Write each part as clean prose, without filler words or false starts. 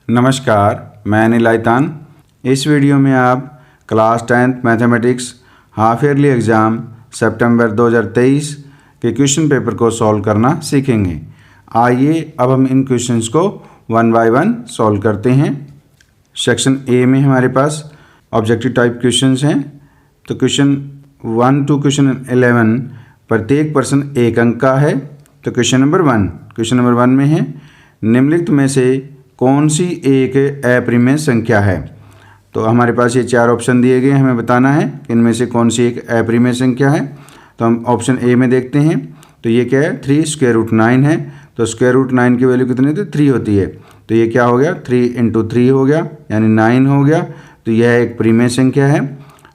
नमस्कार, मैं अनिल आइतान। इस वीडियो में आप class 10th mathematics half yearly exam सितंबर 2023 के क्वेश्चन पेपर को सॉल्व करना सीखेंगे। आइए अब हम इन क्वेश्चंस को वन बाय वन सॉल्व करते हैं। सेक्शन ए में हमारे पास ऑब्जेक्टिव टाइप क्वेश्चंस हैं। तो क्वेश्चन 1 to क्वेश्चन 11 प्रत्येक प्रश्न एक अंक का है। तो क्वेश्चन नंबर 1 में है, निम्नलिखित में से कौन सी एक अपरिमेय संख्या है। तो हमारे पास ये 4 ऑप्शन दिए गए, हमें बताना है कि इनमें से कौन सी एक अपरिमेय संख्या है। तो हम ऑप्शन ए में देखते हैं। तो ये क्या है, 3 स्क्वायर रूट 9 है। तो स्क्वायर रूट 9 की वैल्यू कितनी होती है, 3 होती है। तो ये क्या हो गया, 3 × 3 हो गया, यानी 9 हो गया। तो यह एक परिमेय संख्या है।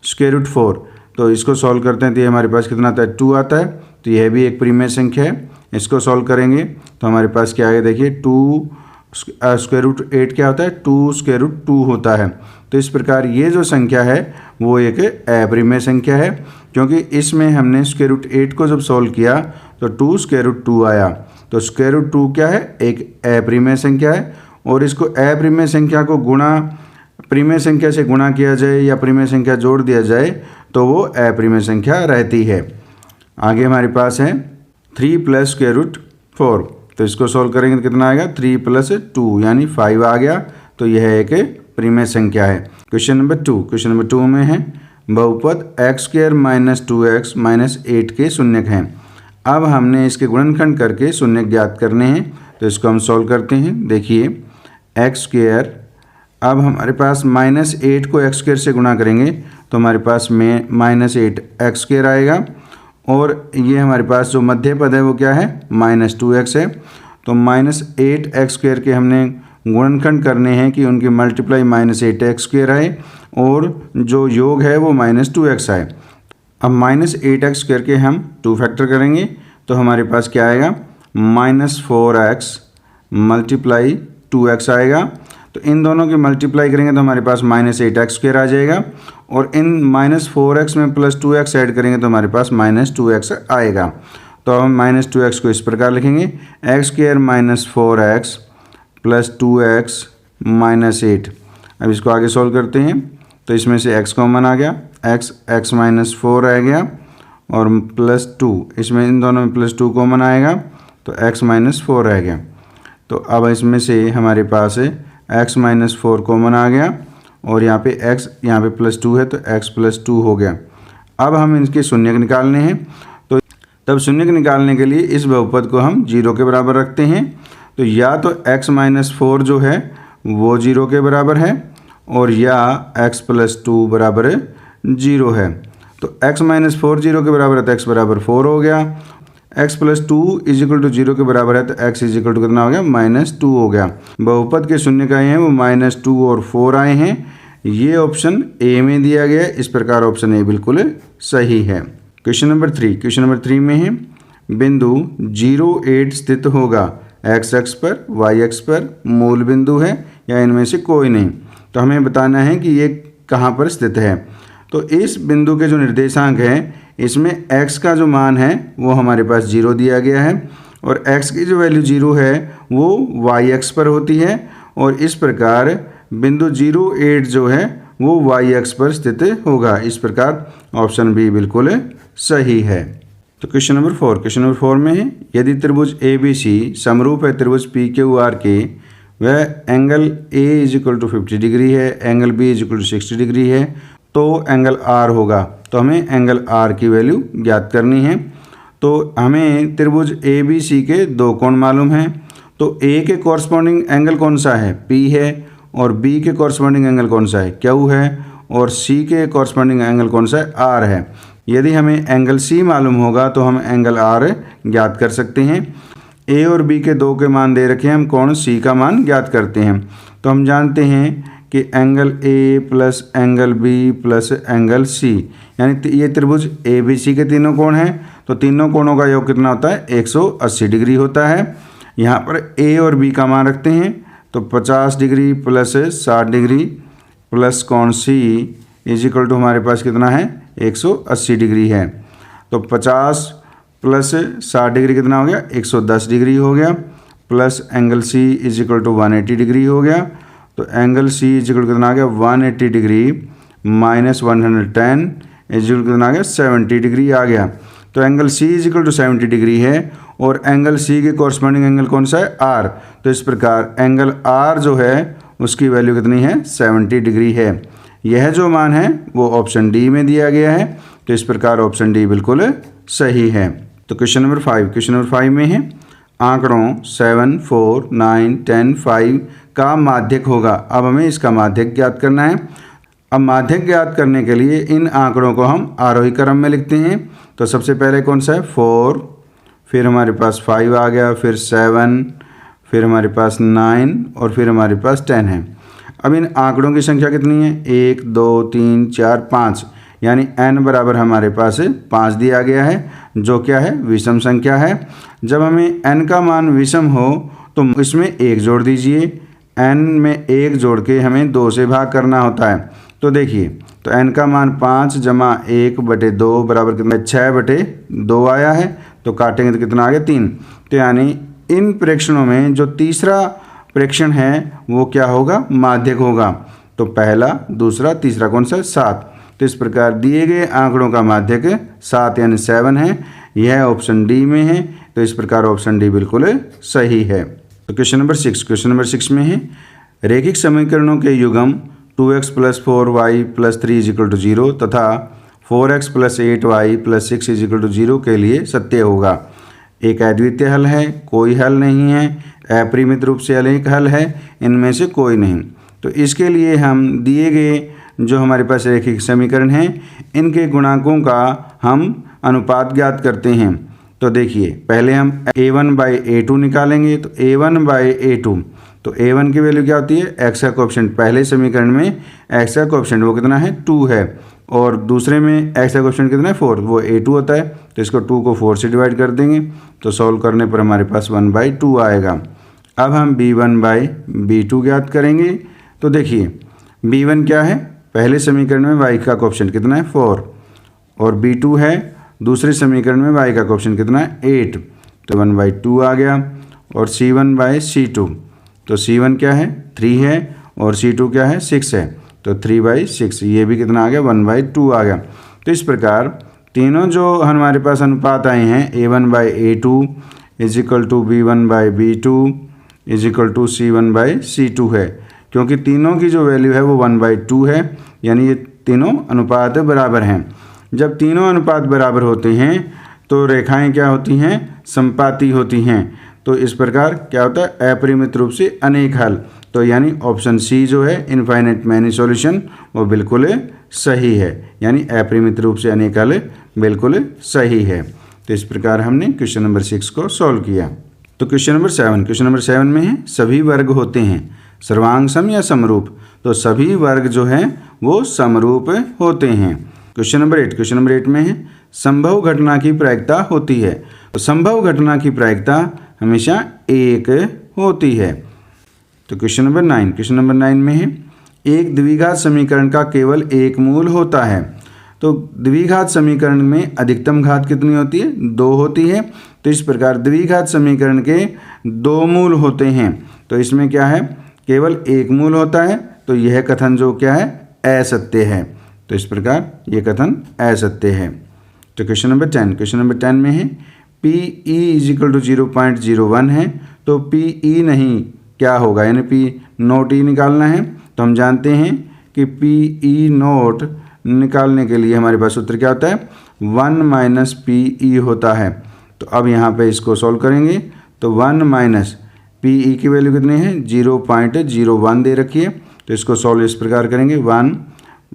स्क्वायर रूट 4, तो इसको सॉल्व करते हैं तो ये हमारे पास कितना आता है, 2 आता है। तो यह भी एक परिमेय संख्या है। इसको सॉल्व करेंगे तो हमारे पास क्या आएगा, देखिए 2 स्क्वायर रूट 8 क्या होता है, 2 स्क्वायर रूट 2 होता है। तो इस प्रकार ये जो संख्या है वो एक अपरिमेय संख्या है, क्योंकि इसमें हमने स्क्वायर रूट 8 को जब सॉल्व किया तो 2 स्क्वायर रूट 2 आया। तो स्क्वायर रूट 2 क्या है, एक अपरिमेय संख्या है। और इसको अपरिमेय संख्या को परिमेय संख्या से गुणा किया जाए या परिमेय संख्या जोड़ दिया जाए तो वो अपरिमेय संख्या रहती है। आगे हमारे पास है 3 + स्क्वायर रूट 4। तो इसको सॉल्व करेंगे तो कितना आएगा, 3 + 2 यानी 5 आ गया। तो यह एक परिमेय संख्या है। क्वेश्चन नंबर 2 में है, बहुपद x² - 2x - 8 के शून्यक हैं। अब हमने इसके गुणनखंड करके शून्यक ज्ञात करने हैं। तो इसको हम सॉल्व करते हैं। देखिए x², अब हमारे पास -8 को x² से गुणा करेंगे तो हमारे पास में -8x² आएगा। और ये हमारे पास जो मध्य पद है वो क्या है, -2x है। तो -8x² के हमने गुणनखंड करने हैं कि उनकी मल्टीप्लाई -8x² आए और जो योग है वो -2x आए। अब -8x² के हम 2 फैक्टर करेंगे तो हमारे पास क्या आएगा, -4x × 2x आएगा। तो इन दोनों की मल्टीप्लाई करेंगे तो हमारे पास -8x² आ जाएगा। और इन -4x में +2x ऐड करेंगे तो हमारे पास -2x आएगा। तो हम -2x को इस प्रकार लिखेंगे, x² - 4x + 2x - 8। अब इसको आगे सॉल्व करते हैं तो इसमें से x कॉमन आ गया, x - 4 रह गया और +2, इसमें इन दोनों में +2 कॉमन आएगा तो x - 4 रह गया। तो अब इसमें से हमारे पास x - 4 कॉमन आ गया और यहाँ पे x, यहाँ पे +2 है तो x + 2 हो गया। अब हम इनके शून्यक निकालने हैं। तो तब शून्यक निकालने के लिए इस बहुपद को हम 0 के बराबर रखते हैं। तो या तो x - 4 जो है वो 0 के बराबर है और या x + 2 बराबर 0 है। तो x - 4 0 के बराबर है तो x बराबर 4 हो गया। x + 2 = 0 के बराबर है तो x = कितना हो गया, -2 हो गया। बहुपद के शून्य आए हैं वो -2 और 4 आए हैं। ये ऑप्शन ए में दिया गया है। इस प्रकार ऑप्शन ए बिल्कुल सही है। क्वेश्चन नंबर 3 में है, बिंदु 0 8 स्थित होगा, x अक्ष पर, y अक्ष पर मूल बिंदु है या इनमें से कोई नहीं। तो हमें बताना है कि ये कहाँ पर स्थित है। तो इस बिंदु के जो निर्देशांक हैं इसमें x का जो मान है वो हमारे पास 0 दिया गया है और x की जो वैल्यू 0 है वो y अक्ष पर होती है। और इस प्रकार बिंदु 0 8 जो है वो y अक्ष पर स्थित होगा। इस प्रकार ऑप्शन बी बिल्कुल सही है। तो क्वेश्चन नंबर 4 में है, यदि त्रिभुज ABC समरूप है त्रिभुज PQR के, वह एंगल A = 50 डिग्री है, एंगल B = 60 डिग्री है, तो एंगल R होगा। तो हमें एंगल R की वैल्यू ज्ञात करनी है। तो हमें त्रिभुज ABC के 2 कोण मालूम हैं। तो A के कॉरस्पॉन्डिंग एंगल कौन सा है, P है, और B के कॉरस्पॉन्डिंग एंगल कौन सा है, Q है, और C के कॉरस्पॉन्डिंग एंगल कौन सा है, R है। यदि हमें एंगल C मालूम होगा तो हम एंगल R ज्ञात कर सकते हैं। A और B के 2 के मान दे रखे हैं, हम कोण C का मान ज्ञात करते हैं। तो हम जानते हैं कि angle A + angle B + angle C, यानी ये त्रिभुज ABC के तीनों कोण हैं। तो तीनों कोणों का योग कितना होता है, 180 डिग्री होता है। यहाँ पर A और B का मान रखते हैं तो 50 डिग्री + 60 डिग्री प्लस कोण C = हमारे पास कितना है, 180 डिग्री है। तो 50 + 60 डिग्री कितना हो गया, 110 डिग्री हो गया, प्लस एंगल C = 180 डिग्री हो गया। तो angle C is equal to कितना आ गया 180 degree minus 110 is equal to कितना आ गया 70 डिग्री आ गया। तो angle C is equal to 70 degree है और एंगल सी के कॉरस्पॉन्डिंग एंगल कौन सा है आर। तो इस प्रकार एंगल आर जो है उसकी वैल्यू कितनी है 70 डिग्री है। यह जो मान है वो ऑप्शन डी में दिया गया है। तो इस प्रकार ऑप्शन डी बिल्कुल सही है। तो क्वेश्चन नंबर 5 में है आंकड़ों 7, 4, 9, 10, 5 का माध्यक होगा। अब हमें इसका माध्यक ज्ञात करना है। अब माध्यक ज्ञात करने के लिए इन आंकड़ों को हम आरोही क्रम में लिखते हैं। तो सबसे पहले कौन सा है 4, फिर हमारे पास 5 आ गया, फिर 7, फिर हमारे पास 9 और फिर हमारे पास 10 है। अब इन आंकड़ों की संख्या कितनी है 1, 2, 3, 4, 5 यानी n बराबर हमारे पास 5 दिया गया है जो क्या है विषम संख्या है। जब हमें n का मान विषम हो तो इसमें 1 जोड़ दीजिए। n में 1 जोड़ के हमें 2 से भाग करना होता है। तो देखिए तो n का मान 5 जमा 1/2 बराबर कितना 6/2 आया है। तो काटेंगे तो कितना आ गया 3। तो यानी इन प्रेक्षणों में जो तीसरा प्रेक्षण है वो क्या होगा माध्यक होगा। तो पहला, दूसरा, तीसरा कौन सा 7। तो इस प्रकार दिए गए आंकड़ों का माध्यक 7 यानी 7 है। यह ऑप्शन डी में है। तो इस प्रकार ऑप्शन डी बिल्कुल सही है। तो क्वेश्चन नंबर 6 में है रैखिक समीकरणों के युग्म 2x + 4y + 3 = 0 तथा 4x + 8y + 6 = 0 के लिए सत्य होगा। एक अद्वितीय हल है, कोई हल नहीं है, अपरिमित रूप से अनेक हल है, इनमें से कोई नहीं। तो इसके लिए हम दिए गए जो हमारे पास रैखिक समीकरण हैं इनके गुणांकों का हम अनुपात ज्ञात करते हैं। तो देखिए पहले हम a1/a2 निकालेंगे। तो a1/a2 तो a1 की वैल्यू क्या होती है x का कोएफिशिएंट पहले समीकरण में x का कोएफिशिएंट वो कितना है 2 है और दूसरे में x का कोएफिशिएंट कितना है 4 वो a2 होता है। तो इसको 2 को 4 से डिवाइड कर देंगे तो सॉल्व करने पर हमारे पास 1/2 आएगा। अब हम b1/b2 ज्ञात करेंगे। तो देखिए b1 क्या है पहले समीकरण में y का कोएफिशिएंट कितना है 4 और b2 है दूसरे समीकरण में y का कोएफिशिएंट कितना है 8। तो 1/2 आ गया। और c1/c2 तो c1 क्या है 3 है और c2 क्या है 6 है। तो 3/6 ये भी कितना आ गया 1/2 आ गया। तो इस प्रकार तीनों जो हमारे पास अनुपात आए हैं a1/a2 = b1/b2 = c1/c2 है क्योंकि तीनों की जो वैल्यू है वो 1/2 है यानी ये तीनों अनुपात बराबर हैं। जब तीनों अनुपात बराबर होते हैं तो रेखाएं क्या होती हैं समपाती होती हैं। तो इस प्रकार क्या होता है अपरिमित रूप से अनेक हल। तो यानी ऑप्शन सी जो है इनफाइनाइट मैनी सॉल्यूशन वो बिल्कुल सही है यानी अपरिमित रूप से अनेक हल बिल्कुल सही है। तो इस प्रकार हमने क्वेश्चन नंबर 6 को सॉल्व किया। तो क्वेश्चन नंबर 7 में है सभी वर्ग होते हैं सर्वांग सम या समरूप। तो सभी वर्ग जो हैं वो समरूप होते हैं। क्वेश्चन नंबर 8 में है संभव घटना की प्रायिकता होती है। तो संभव घटना की प्रायिकता हमेशा 1 होती है। तो क्वेश्चन नंबर 9 में है एक द्विघात समीकरण का केवल एक मूल होता है। तो द्विघात समीकरण में अधिकतम घात कितनी होती है 2 होती है। तो इस प्रकार द्विघात समीकरण के 2 मूल होते हैं। तो इसमें क्या है केवल एक मूल होता है। तो यह कथन जो क्या है असत्य है। तो इस प्रकार ये कथन असत्य है। तो क्वेश्चन नंबर 10 में है PE = 0.01 है। तो PE नहीं क्या होगा यानी P0 निकालना है। तो हम जानते हैं कि PE0 निकालने के लिए हमारे पास सूत्र क्या होता है 1 - PE होता है। तो अब यहाँ पे इसको सॉल्व करेंगे तो 1 - PE की वैल्यू कितनी है 0.01 दे रखी है। तो इसको सॉल्व इस प्रकार करेंगे 1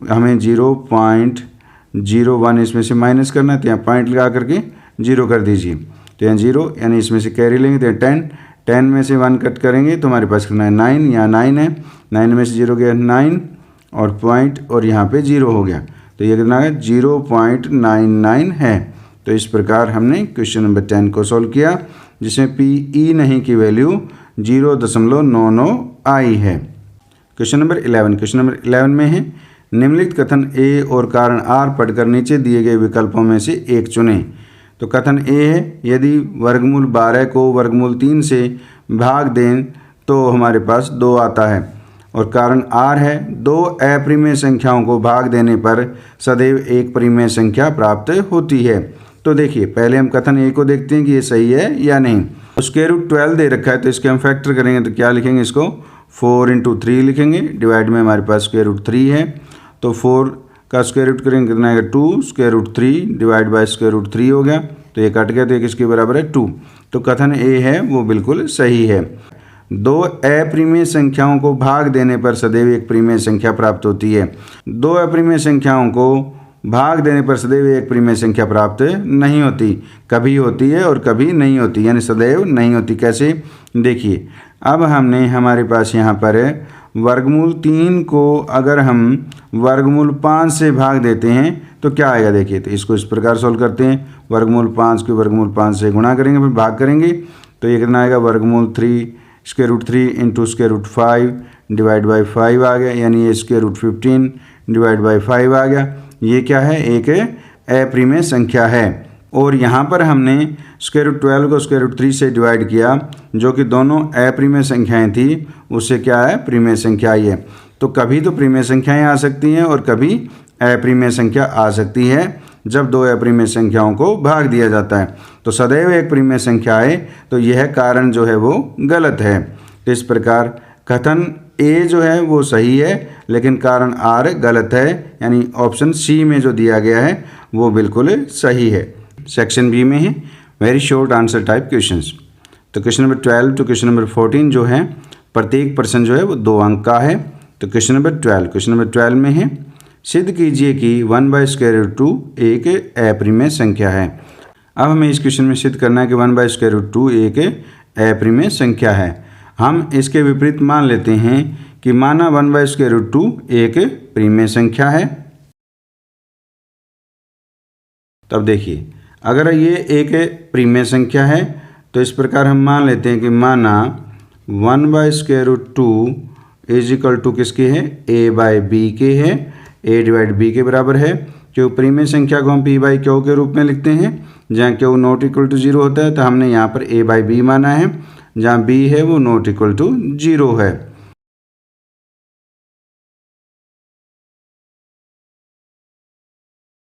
हमें 0.01 इसमें से माइनस करना है। तो यहाँ पॉइंट लगा करके 0 कर दीजिए। तो यहाँ 0 यानी इसमें से कैरी लेंगे तो 10 में से 1 कट करेंगे तो हमारे पास कितना है 9। यहाँ 9 है 9 में से 0 गया 9 और पॉइंट और यहाँ पे 0 हो गया। तो ये कितना है 0.99 है। तो इस प्रकार हमने क्वेश्चन नंबर 10 को सॉल्व किया जिसमें PE नहीं की वैल्यू 0.99 आई है। क्वेश्चन नंबर 11 में है निम्नलिखित कथन A और कारण R पढ़कर नीचे दिए गए विकल्पों में से एक चुनें। तो कथन A है यदि वर्गमूल 12 को वर्गमूल 3 से भाग दें तो हमारे पास 2 आता है और कारण आर है, दो अप्रिमेय संख्याओं को भाग देने पर सदैव एक परिमेय संख्या प्राप्त होती है। तो देखिए पहले हम कथन ए को देखते हैं कि ये सही है या नहीं। स्क्वायर रूट 12 दे रखा है तो इसके हम फैक्टर करेंगे तो क्या लिखेंगे, इसको 4 × 3 लिखेंगे, डिवाइड में हमारे पास स्क्वायर रूट 3 है तो 4 का स्क्वायर रूट करेंगे कितना आएगा 2, square root 3 divide by square root 3 हो गया, तो ये कट गया तो ये किसके बराबर है 2। तो कथन ए है वो बिल्कुल सही है। दो अप्रिमेय संख्याओं को भाग देने पर सदैव एक परिमेय संख्या प्राप्त होती है। दो अप्रिमेय संख्याओं को भाग देने पर सदैव एक परिमेय संख्या प्राप्त नहीं होती, कभी होती है और कभी नहीं होती, यानी सदैव नहीं होती। कैसे, देखिए अब हमने हमारे पास यहाँ पर वर्गमूल 3 को अगर हम वर्गमूल 5 से भाग देते हैं तो क्या आएगा, देखिए तो इसको इस प्रकार सॉल्व करते हैं, वर्गमूल 5 को वर्गमूल 5 से गुणा करेंगे फिर भाग करेंगे तो ये कितना आएगा वर्गमूल 3 square root 3 into square root 5 divide by 5 आ गया, यानी ये स्क्वायर रूट 15 डिवाइड बाई 5 आ गया। ये क्या है, एक अप्रिमेय संख्या है। और यहाँ पर हमने स्क्वायर रूट 12 को स्क्वायर रूट 3 से डिवाइड किया जो कि दोनों अप्रिमेय संख्याएं थी, उससे क्या है परिमेय संख्या आई है। तो कभी तो परिमेय संख्याएं आ सकती हैं और कभी अप्रिमेय संख्या आ सकती है जब दो अप्रिमेय संख्याओं को भाग दिया जाता है। तो सदैव एक परिमेय संख्या आए तो यह कारण जो है वो गलत है। तो इस प्रकार कथन ए जो है वो सही है लेकिन कारण आर गलत है, यानी ऑप्शन सी में जो दिया गया है वो बिल्कुल सही है। सेक्शन बी में है very short answer type questions. तो question number 12 to question number 14 जो है प्रत्येक प्रश्न जो है वो 2 अंक का है। तो क्वेश्चन नंबर 12 में है सिद्ध कीजिए कि 1/√2 एक अप्रिमेय संख्या है। अब हमें इस क्वेश्चन में सिद्ध करना है कि 1/√2 एक अप्रिमेय संख्या है। हम इसके विपरीत मान लेते हैं कि माना 1/√2 एक परिमेय संख्या है। तब देखिए अगर ये एक परिमेय संख्या है तो इस प्रकार हम मान लेते हैं कि माना 1/√2 इज इक्वल टू किसके है, a/b के है, a डिवाइड b के बराबर है। क्यों परिमेय संख्या को हम p/q के रूप में लिखते हैं, जहाँ q नॉट इक्वल टू 0 होता है तो हमने यहाँ पर a/b माना है, जहाँ b है वो नॉट इक्वल टू 0 है।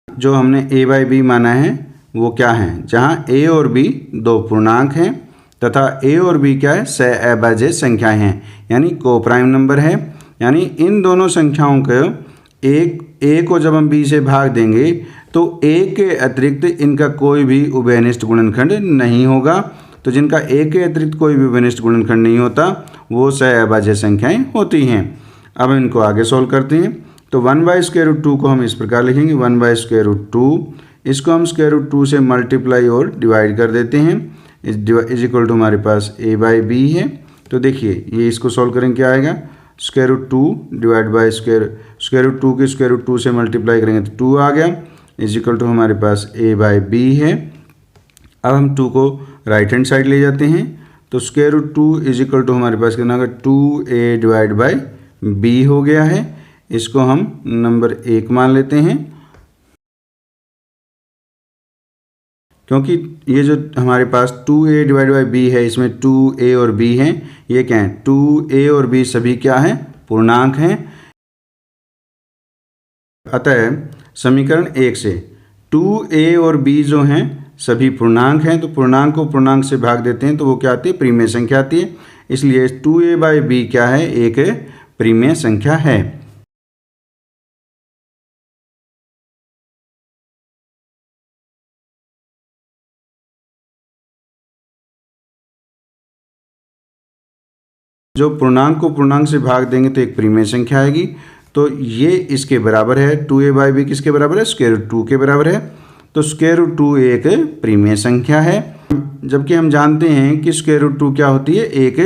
जो हमने a/b माना है वो क्या है, जहाँ a और b दो पूर्णांक हैं तथा a और b क्या है सहअभाज्य संख्याएं हैं, यानी को प्राइम नंबर है। यानी इन दोनों संख्याओं को a को जब हम b से भाग देंगे तो a के अतिरिक्त इनका कोई भी उभयनिष्ठ गुणनखंड नहीं होगा। तो जिनका a के अतिरिक्त कोई भी उभयनिष्ठ गुणनखंड नहीं होता वो सहअभाज्य संख्याएं होती हैं। अब इनको आगे सॉल्व करते हैं। तो 1/√2 को हम इस प्रकार लिखेंगे 1/√2, इसको हम √2 से मल्टीप्लाई और डिवाइड कर देते हैं, इज इक्वल टू हमारे पास a/b है। तो देखिए ये इसको सॉल्व करेंगे क्या आएगा, √2 डिवाइड बाई √2 के √2 से मल्टीप्लाई करेंगे तो 2 आ गया, इज इक्वल टू हमारे पास a/b है। अब हम 2 को राइट हैंड साइड ले जाते हैं तो √2 इज इक्वल टू हमारे पास कितना होगा 2a डिवाइड बाई b हो गया है। इसको हम नंबर 1 मान लेते हैं क्योंकि ये जो हमारे पास 2a डिवाइड बाई b है इसमें 2a और b हैं, ये क्या है 2a और b सभी क्या हैं पूर्णांक हैं। अतः समीकरण 1 से 2a और b जो हैं सभी पूर्णांक हैं, तो पूर्णांक को पूर्णांक से भाग देते हैं तो वो क्या आती है परिमेय संख्या आती है। इसलिए 2a/b क्या है एक परिमेय संख्या है। जो पूर्णांक को पूर्णांक से भाग देंगे तो एक परिमेय संख्या आएगी। तो ये इसके बराबर है 2a/b किसके बराबर है √2 के बराबर है। तो √2 एक परिमेय संख्या है, जबकि हम जानते हैं कि √2 क्या होती है एक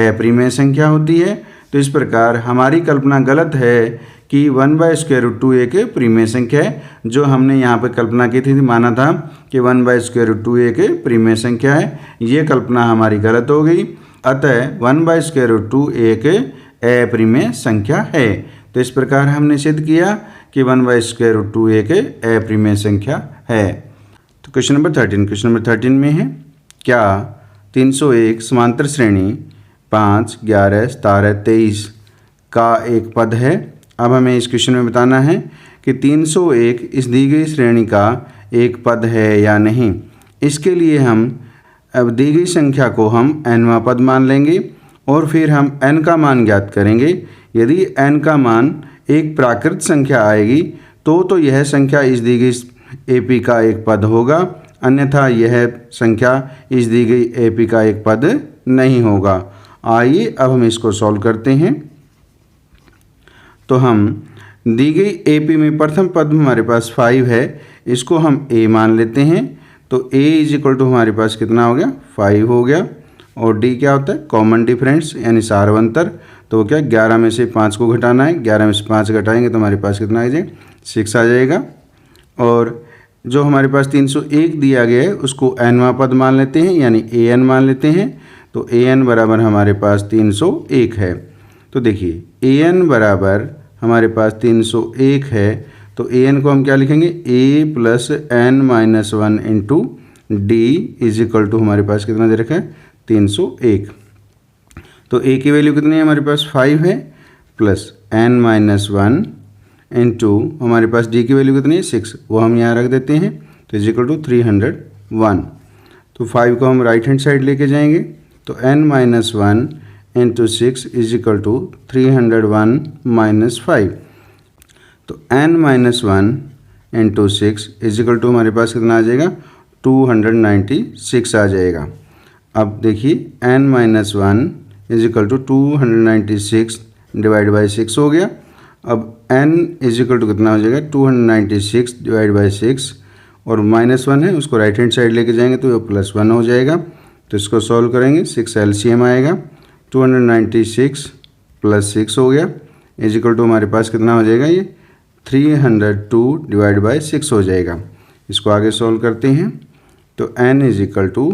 अपरिमेय संख्या होती है। तो इस प्रकार हमारी कल्पना गलत है कि 1/√2 एक परिमेय संख्या है। जो हमने यहाँ पर कल्पना की थी माना था कि 1/√2 एक परिमेय संख्या है, ये कल्पना हमारी गलत हो गई। अतः 1/√2 एक अपरिमेय संख्या है। तो इस प्रकार हमने सिद्ध किया कि 1/√2 एक अपरिमेय संख्या है। तो क्वेश्चन नंबर 13 में है क्या 301 समांतर श्रेणी 5, 11, 17, 23 का एक पद है। अब हमें इस क्वेश्चन में बताना है कि 301 इस दी गई श्रेणी का एक पद है या नहीं। इसके लिए हम अब दी गई संख्या को हम nवां पद मान लेंगे और फिर हम n का मान ज्ञात करेंगे। यदि n का मान एक प्राकृत संख्या आएगी तो यह संख्या इस दी गई AP का एक पद होगा, अन्यथा यह संख्या इस दी गई AP का एक पद नहीं होगा। आइए अब हम इसको सॉल्व करते हैं। तो हम दी गई AP में प्रथम पद हमारे पास 5 है, इसको हम A मान लेते हैं। तो A इज इक्वल टू हमारे पास कितना हो गया, 5 हो गया। और D क्या होता है, कॉमन डिफरेंस यानी सार्वंतर। तो क्या 11 में से 5 को घटाना है, 11 में से 5 घटाएंगे तो हमारे पास कितना आ जाएगा, 6 आ जाएगा। और जो हमारे पास 301 दिया गया है उसको nवां पद मान लेते हैं यानी an मान लेते हैं। तो an बराबर हमारे पास 301 है। तो देखिए an बराबर हमारे पास 301 है, तो an को हम क्या लिखेंगे, a plus n minus 1 into d is equal to हमारे पास कितना दे रखा है, 301। तो a की वैल्यू कितनी है हमारे पास 5 है, प्लस n माइनस 1 इंटू हमारे पास d की वैल्यू कितनी है 6, वो हम यहाँ रख देते हैं। तो इज इक्वल टू 301। तो 5 को हम राइट हैंड साइड लेके जाएंगे, तो n minus 1 into 6 is equal to 301 minus 5। तो n minus 1 into 6 is equal to हमारे पास कितना आ जाएगा, 296 आ जाएगा। अब देखिए n minus 1 is equal to 296 divide by 6 हो गया। अब n इज इक्वल टू कितना हो जाएगा, 296 डिवाइड बाई 6, और माइनस 1 है उसको राइट हैंड साइड लेके जाएंगे तो ये प्लस 1 हो जाएगा। तो इसको सॉल्व करेंगे, 6 LCM आएगा, 296 प्लस 6 हो गया इज इक्वल टू हमारे पास कितना हो जाएगा, ये 302 डिवाइड बाई 6 हो जाएगा। इसको आगे सॉल्व करते हैं। तो n is equal to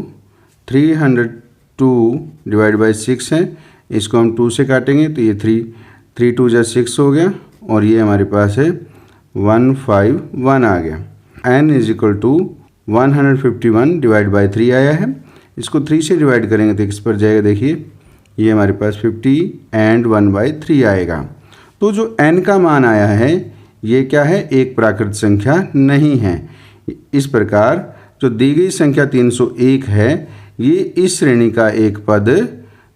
302 divide by 6 है, इसको हम 2 से काटेंगे तो ये 3 2 जा 6 हो गया, और ये हमारे पास है 151 आ गया। n is equal to 151 divide by 3 आया है, इसको 3 से डिवाइड करेंगे तो किस पर जाएगा, देखिए ये हमारे पास 50 एंड 1/3 आएगा। तो जो n का मान आया है ये क्या है, एक प्राकृत संख्या नहीं है। इस प्रकार जो दी गई संख्या 301 है ये इस श्रेणी का एक पद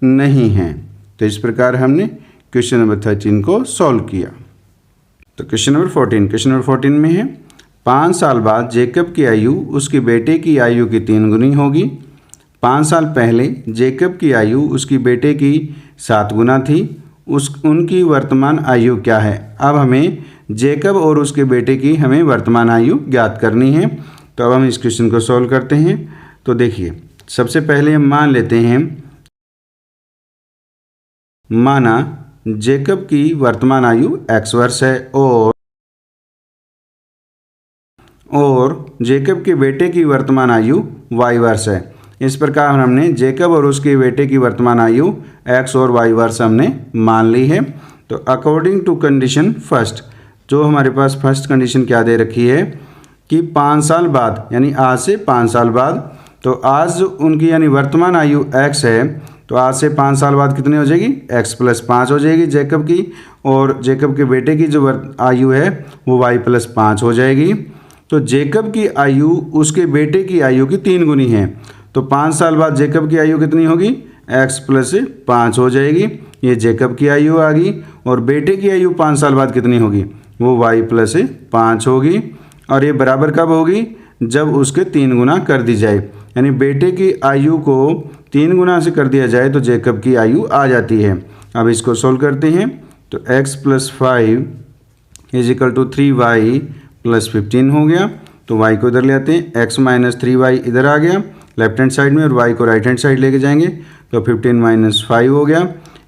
नहीं है। तो इस प्रकार हमने क्वेश्चन नंबर 13 को सॉल्व किया। तो क्वेश्चन नंबर 14 में है 5 साल बाद जेकब की आयु उसके बेटे की आयु की 3 गुनी होगी। 5 साल पहले जेकब की आयु उसकी बेटे की 7 गुना थी। उनकी वर्तमान आयु क्या है। अब हमें जेकब और उसके बेटे की हमें वर्तमान आयु ज्ञात करनी है। तो अब हम इस क्वेश्चन को सॉल्व करते हैं। तो देखिए सबसे पहले हम मान लेते हैं, माना जेकब की वर्तमान आयु x वर्ष है और जेकब के बेटे की वर्तमान आयु y वर्ष है। इस प्रकार हमने जेकब और उसके बेटे की वर्तमान आयु x और y वर्ष हमने मान ली है। तो अकॉर्डिंग टू कंडीशन फर्स्ट, जो हमारे पास फर्स्ट कंडीशन क्या दे रखी है कि 5 साल बाद यानी आज से 5 साल बाद, तो आज उनकी यानी वर्तमान आयु x है, तो आज से 5 साल बाद कितनी हो जाएगी, x प्लस 5 हो जाएगी जेकब की, और जेकब के बेटे की जो आयु है वो y प्लस 5 हो जाएगी। तो जेकब की आयु उसके बेटे की आयु की 3 गुनी है। तो 5 साल बाद जेकब की आयु कितनी होगी, x प्लस 5 हो जाएगी, ये जेकब की आयु आ गई। और बेटे की आयु 5 साल बाद कितनी होगी, वो y प्लस 5 होगी। और ये बराबर कब होगी, जब उसके 3 गुना कर दी जाए, यानी बेटे की आयु को 3 गुना से कर दिया जाए तो जेकब की आयु आ जाती है। अब इसको सोल्व करते हैं। तो x plus 5 is equal to 3y plus 15 हो गया। तो y को इधर ले आते हैं, x माइनस 3y इधर आ गया लेफ्ट हैंड साइड में, और y को राइट हैंड साइड लेके जाएंगे तो 15 माइनस 5 हो गया,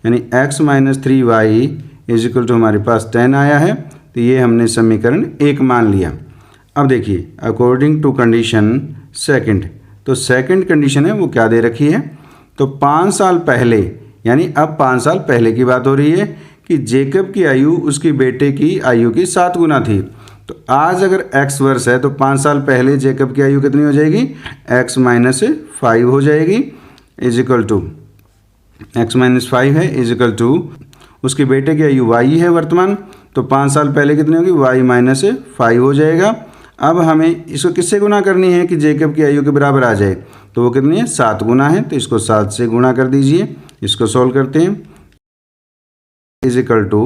यानी x minus 3y is equal to हमारे पास 10 आया है। तो ये हमने समीकरण 1 मान लिया। अब देखिए अकॉर्डिंग टू कंडीशन सेकंड, तो सेकंड कंडीशन है वो क्या दे रखी है। तो 5 साल पहले, यानी अब 5 साल पहले की बात हो रही है कि जेकब की आयु उसकी बेटे की आयु की 7 गुना थी। तो आज अगर x वर्ष है तो 5 साल पहले जेकब की आयु कितनी हो जाएगी, x माइनस 5 हो जाएगी, is equal to x minus 5 है इज इक्वल टू, उसके बेटे की आयु y है वर्तमान, तो 5 साल पहले कितनी होगी, y माइनस 5 हो जाएगा। अब हमें इसको किससे गुना करनी है कि जेकब की आयु के बराबर आ जाए, तो वो कितनी है, 7 गुना है, तो इसको 7 से गुना कर दीजिए। इसको सॉल्व करते हैं, is equal to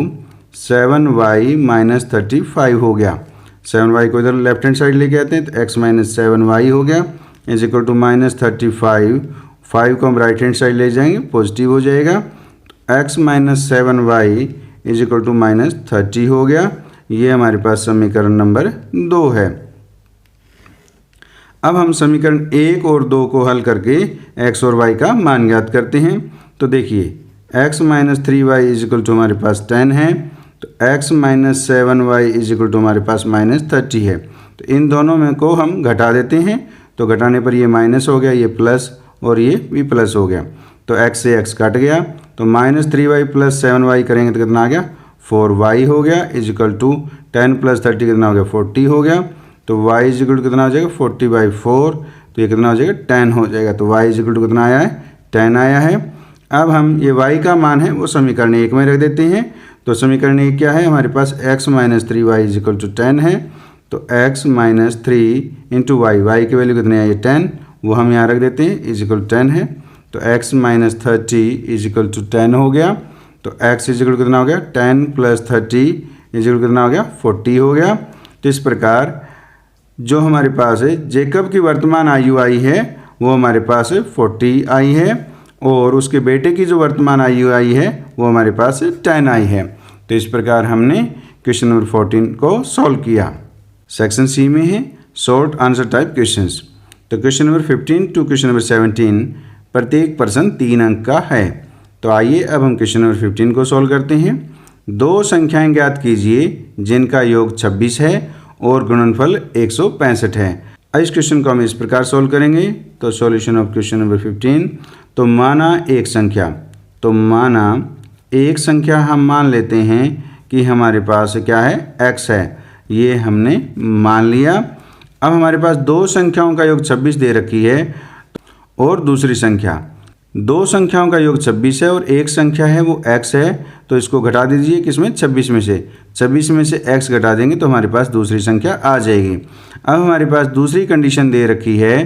7y minus 35 हो गया। 7y को इधर लेफ्ट हैंड साइड लेके आते हैं, तो x माइनस 7y हो गया इज इक्वल टू माइनस 35। 5 को हम राइट हैंड साइड ले जाएंगे, पॉजिटिव हो जाएगा। x minus 7y is equal to minus 30 हो गया। ये हमारे पास समीकरण नंबर 2 है। अब हम समीकरण 1 और 2 को हल करके x और y का मान ज्ञात करते हैं। तो देखिए x minus 3y is equal to हमारे पास 10 है, तो x minus 7y is equal to हमारे पास माइनस 30 है। तो इन दोनों में को हम घटा देते हैं, तो घटाने पर ये माइनस हो गया, ये प्लस और ये भी प्लस हो गया, तो x से x कट गया, तो माइनस 3y प्लस 7y करेंगे तो कितना आ गया, 4y हो गया इज इक्वल टू 10 प्लस 30 कितना हो गया, 40 हो गया। तो y इज इक्वल टू कितना हो जाएगा, 40/4, तो ये कितना हो जाएगा, 10 हो जाएगा। तो y इज इक्वल टू कितना आया है, 10 आया है। अब हम ये y का मान है वो समीकरण 1 में रख देते हैं। तो समीकरण 1 क्या है, हमारे पास x minus 3y is equal to 10 है, तो x माइनस 3 इंटू y की वैल्यू कितनी आई है, 10, वो हम यहाँ रख देते हैं, इज इक्वल टू 10 है। तो x minus 30 is equal to 10 हो गया। तो x इज इक्वल कितना हो गया, 10 प्लस 30 इज इक्वल कितना हो गया, 40 हो गया। तो इस प्रकार जो हमारे पास है जेकब की वर्तमान आयु आई है वो हमारे पास 40 आई है, और उसके बेटे की जो वर्तमान आयु आई है वो हमारे पास 10 आई है। तो इस प्रकार हमने क्वेश्चन नंबर 14 को सॉल्व किया। सेक्शन सी में है शॉर्ट आंसर टाइप क्वेश्चंस। तो question number 15 to question number 17 प्रत्येक प्रश्न 3 अंक का है। तो आइए अब हम क्वेश्चन नंबर 15 को सॉल्व करते हैं। दो संख्याएं ज्ञात कीजिए जिनका योग 26 है और गुणनफल 165 है। इस क्वेश्चन को हम इस प्रकार सॉल्व करेंगे। तो सॉल्यूशन ऑफ क्वेश्चन नंबर 15, तो माना एक संख्या, तो माना एक संख्या हम मान लेते हैं कि हमारे पास क्या है, x है, ये हमने मान लिया। अब हमारे पास दो संख्याओं का योग 26 दे रखी है, और दूसरी संख्या, दो संख्याओं का योग 26 है और एक संख्या है वो x है, तो इसको घटा दीजिए किसमें, 26 में से। 26 में से x घटा देंगे तो हमारे पास दूसरी संख्या आ जाएगी। अब हमारे पास दूसरी कंडीशन दे रखी है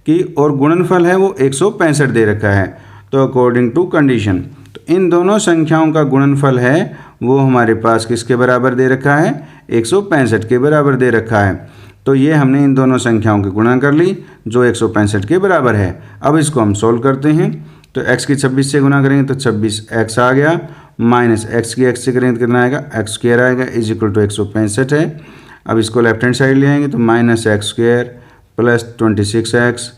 कि और गुणनफल है वो 165 दे रखा है। तो अकॉर्डिंग टू कंडीशन, तो इन दोनों संख्याओं का गुणनफल है वो हमारे पास किसके बराबर दे रखा है, 165 के बराबर दे रखा है। तो ये हमने इन दोनों संख्याओं की गुणा कर ली जो 165 के बराबर है। अब इसको हम सोल्व करते हैं। तो x की 26 से गुना करेंगे तो 26x आ गया, माइनस x की x से करेंगे तो कितना आएगा, x स्क्वायर आएगा इज इक्वल टू 165 है। अब इसको लेफ्ट हैंड साइड ले आएंगे तो minus x square plus 26x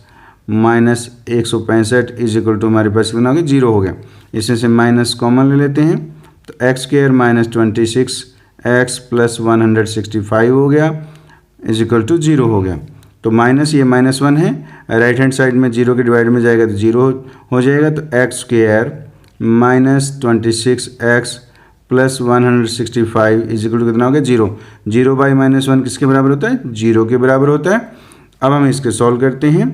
minus 165 is equal to हमारे पास कितना हो गया, 0 हो गया। इसमें से माइनस कॉमन ले लेते हैं, तो x square minus 26x plus 165 हो गया इज इक्वल टू 0 हो गया। तो माइनस ये -1 है, राइट हैंड साइड में 0 के डिवाइड में जाएगा तो 0 हो जाएगा। तो x square minus 26x plus 165 is equal to कितना हो गया, 0। 0 बाई -1 किसके बराबर होता है, 0 के बराबर होता है। अब हम इसके सॉल्व करते हैं।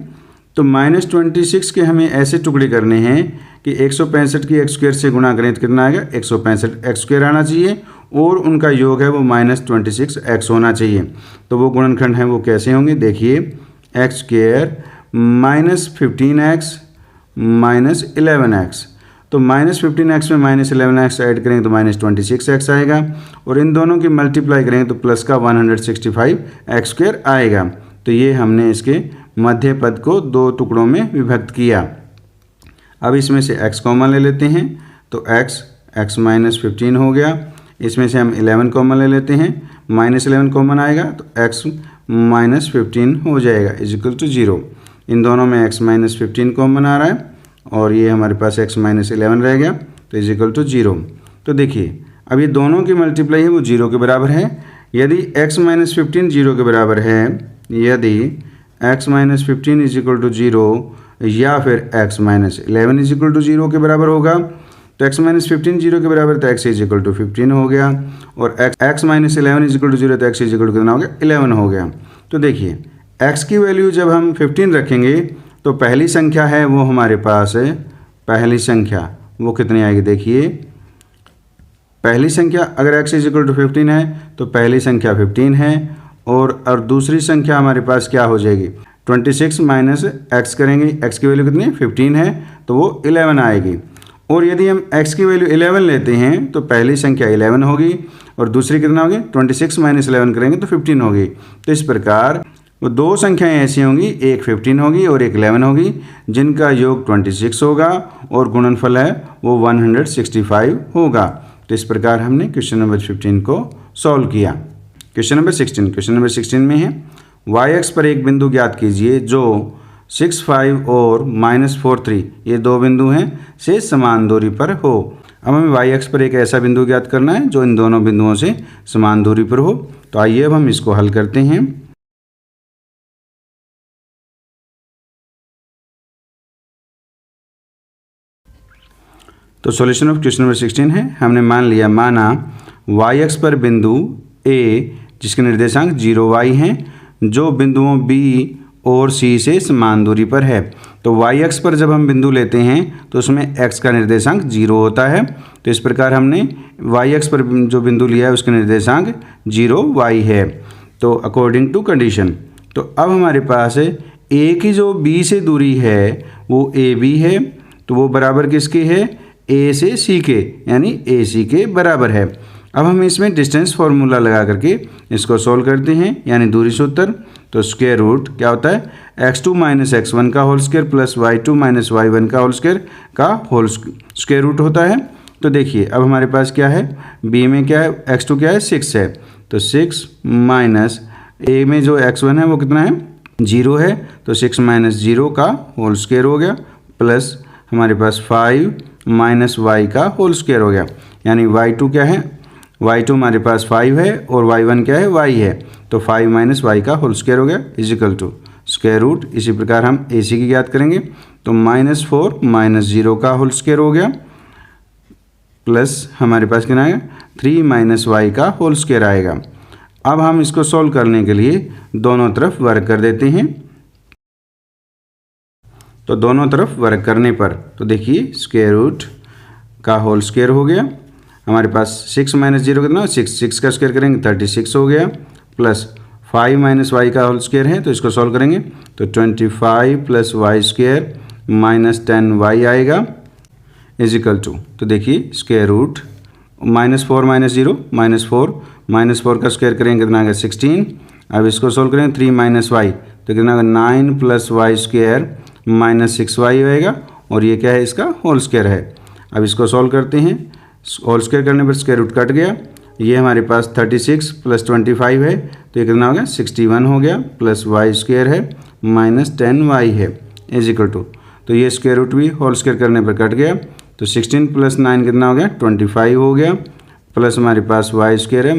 तो -26 के हमें ऐसे टुकड़े करने हैं कि 165 की एक्स स्क्वायर से गुणा करें तो कितना आएगा, 165 एक्स स्क्वायर आना चाहिए, और उनका योग है वो -26x होना चाहिए। तो वो गुणनखंड हैं वो कैसे होंगे, देखिए एक्स स्क्वायर -15x -11x, तो -15x में -11x ऐड करेंगे तो -26x आएगा, और इन दोनों की मल्टीप्लाई करेंगे तो प्लस का 165 एक्स स्क्वायर आएगा। तो ये हमने इसके मध्य पद को दो टुकड़ों में विभक्त किया। अब इसमें से x कॉमन ले लेते हैं, तो x -15 हो गया। इसमें से हम 11 कॉमन ले लेते हैं, -11 कॉमन आएगा तो x -15 हो जाएगा इज इक्वल टू 0। इन दोनों में x -15 कॉमन आ रहा है, और ये हमारे पास x -11 रह गया तो इज इक्वल टू 0। तो देखिए अब ये दोनों की मल्टीप्लाई है वो 0 के बराबर है। यदि x -15 0 के बराबर है, यदि x -15 इज इक्वल टू 0 या फिर x -11 इज इक्वल टू 0 के बराबर होगा, तो x -15 0 के बराबर तो x इज इक्वल टू 15 हो गया, और x -11 इज इक्वल टू 0 तो x इज इक्वल टू कितना हो गया, 11 हो गया। तो देखिए x की वैल्यू जब हम 15 रखेंगे तो पहली संख्या है वो हमारे पास है, पहली संख्या वो कितनी आएगी, देखिए पहली संख्या अगर x इज इक्वल टू 15 है तो पहली संख्या 15 है, और दूसरी संख्या हमारे पास क्या हो जाएगी, 26 माइनस x करेंगे, x की वैल्यू कितनी 15 है तो वो 11 आएगी। और यदि हम x की वैल्यू 11 लेते हैं तो पहली संख्या 11 होगी और दूसरी कितना होगी, 26 माइनस 11 करेंगे तो 15 होगी। तो इस प्रकार वो दो संख्याएं ऐसी होंगी, एक 15 होगी और एक 11 होगी, जिनका योग 26 होगा और गुणनफल है वो 165 होगा। तो इस प्रकार हमने क्वेश्चन नंबर 15 को सॉल्व किया। क्वेश्चन नंबर 16 में है y-अक्ष पर एक बिंदु ज्ञात कीजिए जो 6, 5 और -4, 3 ये दो बिंदु हैं से समान दूरी पर हो। अब हमें y-अक्ष पर एक ऐसा बिंदु ज्ञात करना है जो इन दोनों बिंदुओं से समान दूरी पर हो। तो आइए अब हम इसको हल करते हैं। तो सॉल्यूशन ऑफ क्वेश्चन नंबर 16 है, हमने माना y-अक्ष पर बिंदु A जिसके निर्देशांक 0y हैं जो बिंदुओं B और C से समान दूरी पर है। तो y-अक्ष पर जब हम बिंदु लेते हैं तो उसमें x का निर्देशांक 0 होता है। तो इस प्रकार हमने y-अक्ष पर जो बिंदु लिया है उसका निर्देशांक 0y है। तो अकॉर्डिंग टू कंडीशन, तो अब हमारे पास A की जो B से दूरी है वो AB है, तो वो बराबर किसके है, A से C के, यानी AC के बराबर है। अब हम इसमें डिस्टेंस फार्मूला लगा करके इसको सॉल्व करते हैं, यानी दूरी सूत्र। तो स्क्वायर रूट क्या होता है, x2 माइनस x1 का whole square plus y2 minus y1 का होल स्क्वायर का होल स्क्वायर रूट होता है। तो देखिए अब हमारे पास क्या है, b में क्या है, x2 क्या है 6 है, तो 6 माइनस a में जो x1 है वो कितना है 0 है, तो 6 माइनस 0 का होल स्क्वायर हो गया, प्लस हमारे पास 5 माइनस y का होल स्क्वायर हो गया, यानी y2 क्या है, y2 हमारे पास 5 है और y1 क्या है y है, तो 5 माइनस y का होल स्क्वायर हो गया इजिकल टू स्क्वायर रूट। इसी प्रकार हम AC की ज्ञात करेंगे, तो -4 माइनस 0 का होल स्क्वायर हो गया, प्लस हमारे पास कितना आएगा 3 माइनस y का होल स्क्वायर आएगा। अब हम इसको सॉल्व करने के लिए दोनों तरफ वर्क कर देते हैं। तो दोनों तरफ वर्क करने पर तो देखिए स्क्वायर रूट का होल स्क्वायर हो गया, हमारे पास 6 माइनस 0 कितना 6 का स्क्वायर करेंगे 36 हो गया, प्लस 5 माइनस y का होल स्क्वायर है तो इसको सॉल्व करेंगे तो 25 plus Y square minus 10y आएगा इजिकल टू, तो देखिए स्क्वायर रूट -4 माइनस 0 -4 का स्क्वायर करेंगे कितना आएगा 16। अब इसको सॉल्व करेंगे 3 माइनस y तो कितना आएगा 9 plus Y square minus 6y आएगा, और ये क्या है इसका होल स्क्वायर है। अब इसको सॉल्व करते हैं, होल स्क्वायर करने पर स्क्वायर रूट कट गया, ये हमारे पास 36 प्लस 25 है तो ये कितना हो गया 61 हो गया, प्लस वाई स्क्वायर है माइनस 10y है इजिकल टू, तो ये स्क्वायर रूट भी होल स्क्वायर करने पर कट गया, तो 16 प्लस 9 कितना हो गया 25 हो गया, प्लस हमारे पास वाई स्क्वायर है,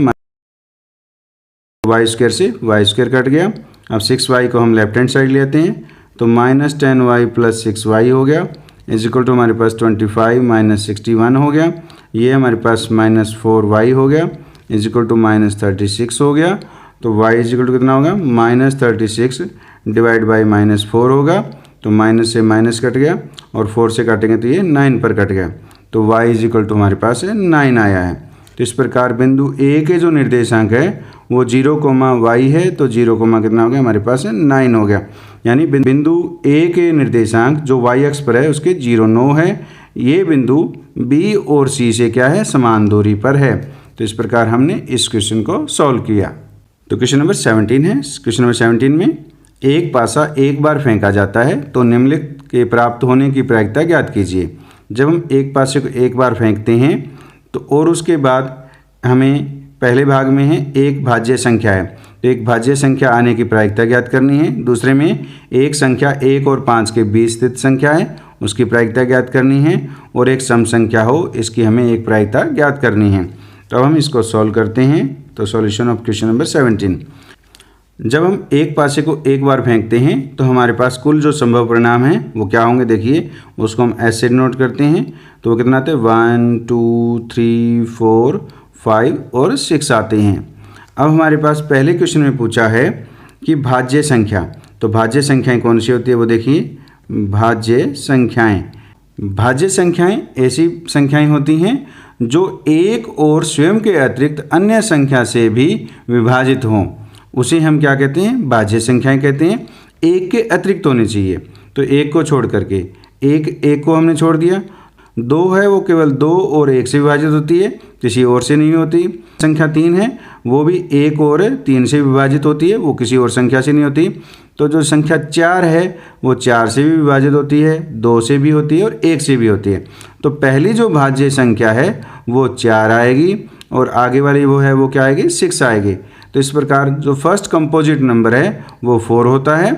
वाई स्क्वायर से वाई स्क्वायर कट गया। अब 6y को हम लेफ्ट हैंड साइड लेते हैं तो माइनस 10y प्लस 6y हो गया इजिकल टू हमारे पास 25 माइनस 61 हो गया, ये हमारे पास -4y हो गया इजिकल टू -36 हो गया, तो y इजिकल टू कितना होगा -36 डिवाइड बाई -4 होगा, तो माइनस से माइनस कट गया और 4 से काटेंगे तो ये 9 पर कट गया, तो y इजिकल टू हमारे पास 9 आया है। तो इस प्रकार बिंदु A के जो निर्देशांक है वो 0, y है, तो 0, कितना हो गया हमारे पास 9 हो गया, यानी बिंदु A के निर्देशांक जो y-अक्ष पर है उसके 0, 9 है, ये बिंदु B और C से क्या है समान दूरी पर है। तो इस प्रकार हमने इस क्वेश्चन को सॉल्व किया। तो क्वेश्चन नंबर 17 है, क्वेश्चन नंबर 17 में एक पासा एक बार फेंका जाता है तो निम्नलिखित के प्राप्त होने की प्रायिकता ज्ञात कीजिए। जब हम एक पासे को एक बार फेंकते हैं तो और उसके बाद हमें पहले भाग में है एक भाज्य संख्या है, तो एक भाज्य संख्या आने की प्रायिकता ज्ञात करनी है। दूसरे में एक संख्या 1 और 5 के बीच स्थित संख्या है उसकी प्रायिकता ज्ञात करनी है, और एक सम संख्या हो इसकी हमें एक प्रायिकता ज्ञात करनी है। तो अब हम इसको सॉल्व करते हैं। तो सॉल्यूशन ऑफ क्वेश्चन नंबर 17, जब हम एक पासे को एक बार फेंकते हैं तो हमारे पास कुल जो संभव परिणाम है वो क्या होंगे, देखिए उसको हम ऐसे नोट करते हैं, तो वो कितना आते हैं 1 2 3 4 5 और 6 आते हैं। अब हमारे पास पहले क्वेश्चन में पूछा है कि भाज्य संख्या, तो भाज्य संख्याएं कौन सी होती है, वो देखिए भाज्य संख्याएं ऐसी संख्याएं होती हैं जो एक और स्वयं के अतिरिक्त अन्य संख्या से भी विभाजित हों, उसे हम क्या कहते हैं? भाज्य संख्याएं कहते हैं। एक के अतिरिक्त होनी चाहिए, तो एक को छोड़ करके एक को हमने छोड़ दिया। दो है वो केवल दो और एक से विभाजित होती है, किसी और से नहीं होती। संख्या तीन है वो भी एक और तीन से विभाजित होती है, वो किसी और संख्या से नहीं होती। तो जो संख्या चार है वो चार से भी विभाजित होती है, दो से भी होती है और एक से भी होती है। तो पहली जो भाज्य संख्या है वो चार आएगी और आगे वाली वो है वो क्या आएगी? 6 आएगी। तो इस प्रकार जो फर्स्ट कंपोजिट नंबर है वो 4 होता है।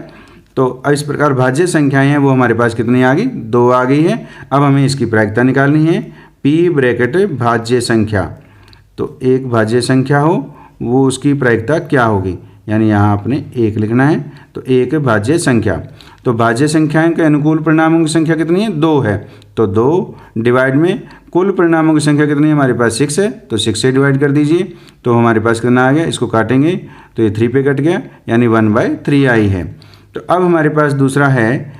तो इस प्रकार भाज्य संख्याएं हैं वो हमारे पास कितनी आ गई? 2 आ गई है। अब हमें इसकी प्रायिकता निकालनी है। पी ब्रैकेट भाज्य संख्या, तो एक भाज्य संख्या हो वो उसकी प्रायिकता क्या होगी? यानी यहाँ आपने 1 लिखना है, तो एक भाज्य संख्या। तो भाज्य संख्याएं के अनुकूल परिणामों की संख्या कितनी है? 2 है। तो 2 डिवाइड में कुल परिणामों की संख्या कितनी है? हमारे पास 6 है, तो 6 से डिवाइड कर दीजिए। तो हमारे पास कितना आ गया? इसको काटेंगे तो ये 3 पे कट गया, यानी 1/3 आई है। तो अब हमारे पास दूसरा है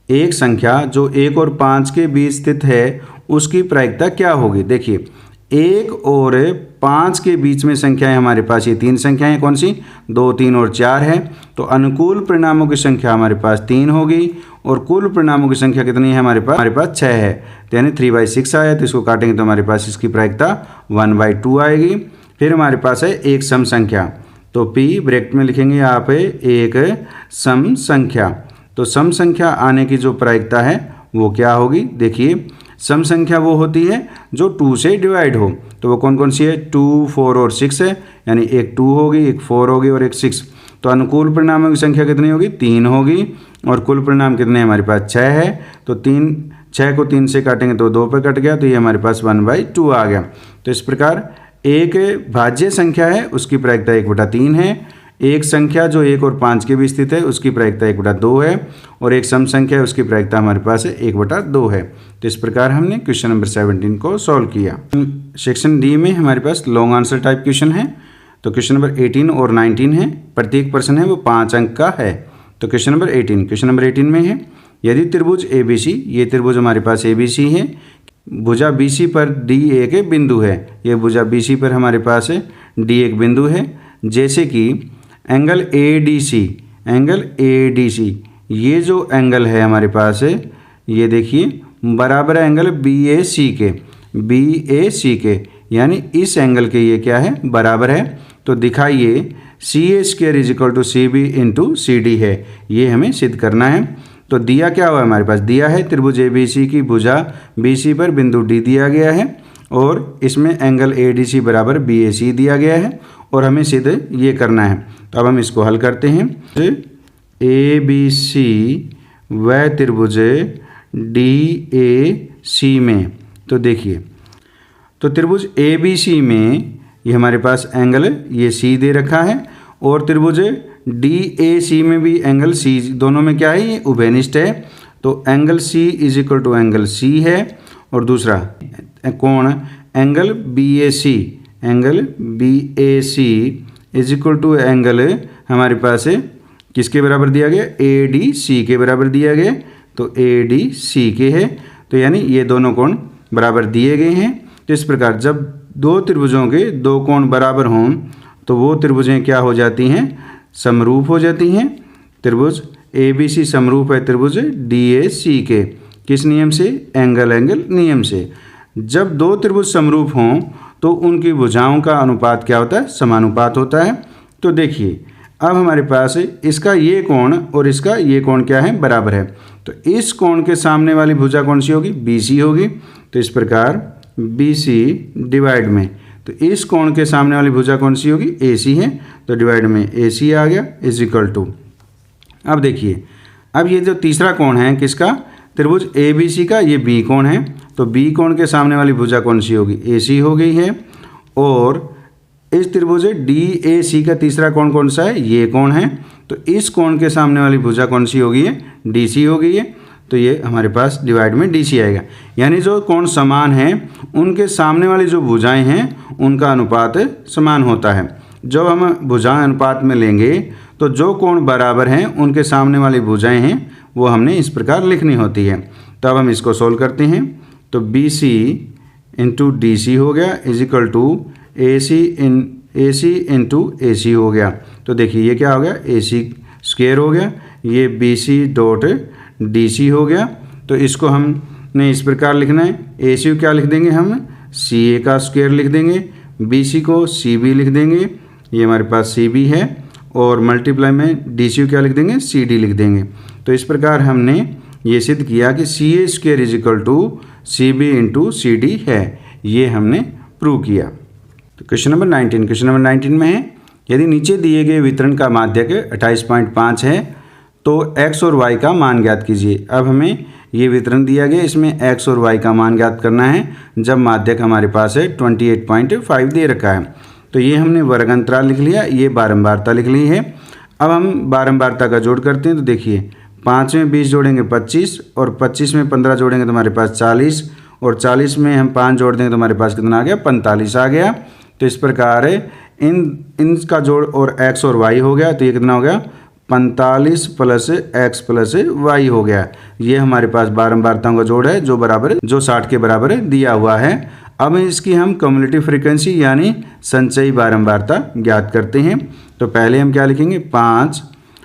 एक संख्या जो 1 और 5 के बीच स्थित है उसकी प्रायिकता क्या होगी? देखिए 1 और 5 के बीच में संख्याएं हमारे पास ये 3 संख्याएं कौन सी? 2, 3 और 4 है। तो अनुकूल परिणामों की संख्या हमारे पास 3 होगी और कुल परिणामों की संख्या कितनी है हमारे पास 6 है। तो यानी 3/6 आया, तो इसको काटेंगे तो हमारे पास इसकी प्रायिकता 1/2 आएगी। फिर हमारे पास है एक सम संख्या, तो P ब्रैकेट में लिखेंगे यहाँ पे एक सम संख्या। तो सम संख्या आने की जो प्रायिकता है वो क्या होगी? देखिए सम संख्या वो होती है जो 2 से डिवाइड हो। तो वो कौन कौन सी है? 2, 4 और 6 है, यानी एक 2 होगी, एक 4 होगी और एक 6। तो अनुकूल परिणामों की संख्या कितनी होगी? 3 होगी और कुल परिणाम कितने हैं हमारे पास? 6 है। तो 6 को 3 से काटेंगे तो 2 पे कट गया, तो ये हमारे पास 1/2 आ गया। तो इस प्रकार एक भाज्य संख्या है उसकी प्रायिकता 1/3 है। एक संख्या जो 1 और 5 के बीच स्थित है उसकी प्रायिकता 1/2 है और एक सम संख्या है उसकी प्रायिकता हमारे पास है 1/2 है। तो इस प्रकार हमने क्वेश्चन नंबर 17 को सॉल्व किया। सेक्शन डी में हमारे पास लॉन्ग आंसर टाइप क्वेश्चन है। तो क्वेश्चन नंबर 18 और 19 है, प्रत्येक प्रश्न है वो 5 अंक का है। तो क्वेश्चन नंबर 18 में है, यदि त्रिभुज ABC, ये त्रिभुज हमारे पास ABC है, भुजा BC पर D एक बिंदु है। ये भुजा BC पर हमारे पास है D एक बिंदु है। जैसे कि एंगल ADC, ये जो एंगल है हमारे पास है ये देखिए बराबर है एंगल BAC के, यानी इस एंगल के ये क्या है? बराबर है। तो दिखाइए CA² = CB × CD है, ये हमें सिद्ध करना है। तो दिया क्या हुआ हमारे पास? दिया है त्रिभुज ABC की भुजा BC पर बिंदु D दिया गया है और इसमें एंगल ADC बराबर BAC दिया गया है और हमें सिद्ध ये करना है। तो अब हम इसको हल करते हैं। ABC व त्रिभुज DAC में, तो देखिए तो त्रिभुज ABC में ये हमारे पास एंगल ये C दे रखा है और त्रिभुज DAC में भी एंगल C, दोनों में क्या है? ये उभयनिष्ठ है। तो एंगल C = एंगल C है और दूसरा कोण एंगल BAC = एंगल हमारे पास है किसके बराबर दिया गया? ADC के बराबर दिया गया। तो ADC के है, तो यानी ये दोनों कोण बराबर दिए गए हैं। तो इस प्रकार जब दो त्रिभुजों के दो कोण बराबर हों तो वो त्रिभुजें क्या हो जाती हैं? समरूप हो जाती हैं। त्रिभुज ABC समरूप है त्रिभुज DAC के, किस नियम से? एंगल नियम से। जब दो त्रिभुज समरूप हों तो उनकी भुजाओं का अनुपात क्या होता है? समानुपात होता है। तो देखिए अब हमारे पास इसका ये कोण और इसका ये कोण क्या है? बराबर है। तो इस कोण के सामने वाली भुजा कौन सी होगी? BC होगी। तो इस प्रकार BC डिवाइड में, तो इस कोण के सामने वाली भुजा कौन सी होगी? AC है, तो डिवाइड में AC आ गया = अब देखिए अब ये जो तीसरा कोण है किसका? त्रिभुज ABC का, ये B कोण है। तो B कोण के सामने वाली भुजा कौन सी होगी? AC हो गई है। और इस त्रिभुज DAC का तीसरा कोण कौन सा है? ये कोण है। तो इस कोण के सामने वाली भुजा कौन सी हो गई है? DC हो गई है। तो ये हमारे पास डिवाइड में DC आएगा। यानी जो कोण समान हैं उनके सामने वाली जो भुजाएं हैं उनका अनुपात समान होता है। जब हम भुजाएं अनुपात में लेंगे तो जो कोण बराबर हैं उनके सामने वाली भुजाएं हैं वो हमने इस प्रकार लिखनी होती है। तो अब हम इसको सोल्व करते हैं। तो BC इंटू DC हो गया is equal to AC into AC हो गया। तो देखिए ये क्या हो गया, AC स्क्वायर हो गया, ये BC डॉट DC हो गया। तो इसको हमने इस प्रकार लिखना है, AC को क्या लिख देंगे हम, CA का स्क्वायर लिख देंगे, BC को CB लिख देंगे, ये हमारे पास CB है, और मल्टीप्लाई में DC को क्या लिख देंगे, CD लिख देंगे। तो इस प्रकार हमने ये सिद्ध किया कि CA square is equal to CB into CD है, ये हमने प्रूव किया। तो क्वेश्चन नंबर 19 में है, यदि नीचे दिए गए वितरण का माध्यक 28.5 है तो x और y का मान ज्ञात कीजिए। अब हमें ये वितरण दिया गया, इसमें x और y का मान ज्ञात करना है जब माध्यक हमारे पास है 28.5 दे रखा है। तो ये हमने वर्ग अंतराल लिख लिया, ये बारंबारता लिख ली है। अब हम बारंबारता का जोड़ करते हैं। तो देखिए 5 में 20 जोड़ेंगे 25, और 25 में 15 जोड़ेंगे तो हमारे पास 40, और 40 में हम 5 जोड़ देंगे तो हमारे पास कितना आ गया, 45 आ गया। तो इस प्रकार इनका जोड़ और x और y हो गया, तो ये कितना हो गया, 45 प्लस x प्लस y हो गया। ये हमारे पास बारंबारताओं का जोड़ है जो 60 के बराबर दिया हुआ है। अब इसकी हम कम्युलेटिव फ्रीक्वेंसी यानी संचयी बारंबारता ज्ञात करते हैं। तो पहले हम क्या लिखेंगे, 5,